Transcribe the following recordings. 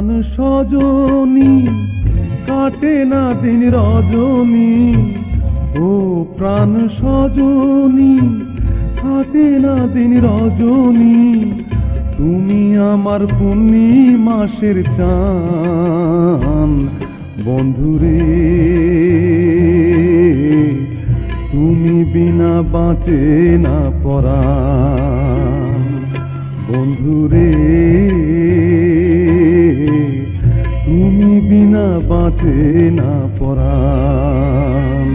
প্রাণ সজনী কাটে না দিন রজনী, ও প্রাণ সজনী কাটে না দিন রজনী, তুমি আমার পূর্ণিমাসের চাঁদ বন্ধুরে, তুমি বিনা বাঁচে না পরাণ বন্ধুরে, তুমি বিনা বাঁচে না পরাণ।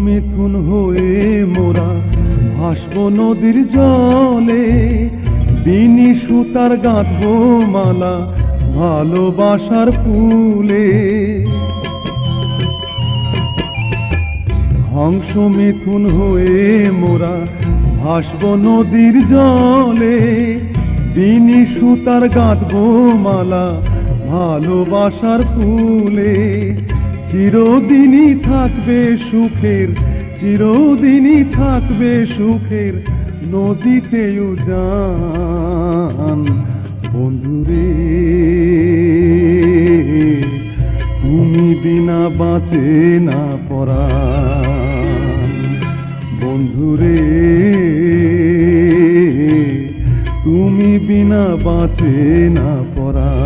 মিথুন হয়ে মোরা ভাসব নদীর জলে, বিনি সুতার গাঁথবো মালা ভালোবাসার ফুলে। হংস মিথুন হয়ে মোরা ভাসব নদীর জলে, বিনি সুতার গাঁথবো মালা ভালোবাসার ফুলে। চিরদিনই থাকবে সুখের, চিরদিনই থাকবে সুখের নদীতে উজান বন্ধুরে, তুমি বিনা বাঁচে না পরাণ বন্ধুরে, তুমি বিনা বাঁচে না পরাণ।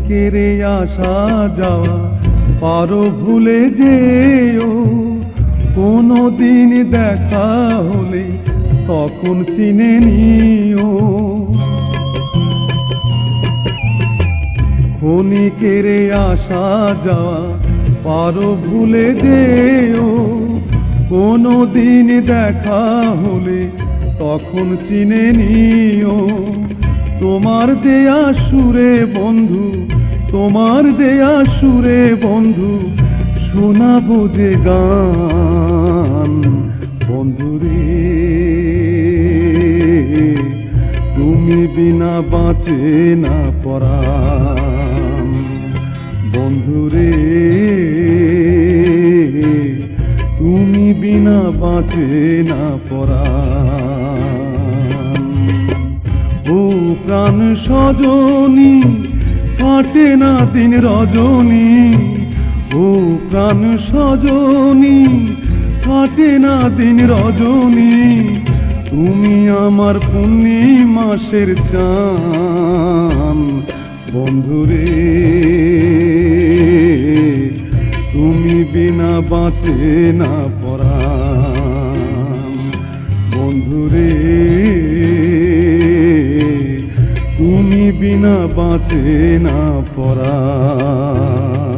কেড়ে আসা যাওয়া পারো ভুলে যেও, কোনদিন দেখা হলে তখন চিনে নিও। ক্ষণিকেরে আসা যাওয়া পারো ভুলে যেও, কোনদিন দেখা হলে তখন চিনে নিও। তোমার দেয়া সুরে বন্ধু, তোমার দেয়া সুরে বন্ধু শোনাবো যে গান বন্ধুরে, তুমি বিনা বাঁচে না পরাণ বন্ধুরে, তুমি বিনা বাঁচে না পরাণ। ও প্রাণ সজনী কাটে না দিন রজনী, ও প্রাণ সজনী কাটে না দিন রজনী, তুমি আমার পূর্ণিমাসের চাঁদ বন্ধুরে, তুমি বিনা বাঁচে না পরাণ বন্ধুরে, তুমি বিনা বাঁচে না পরাণ।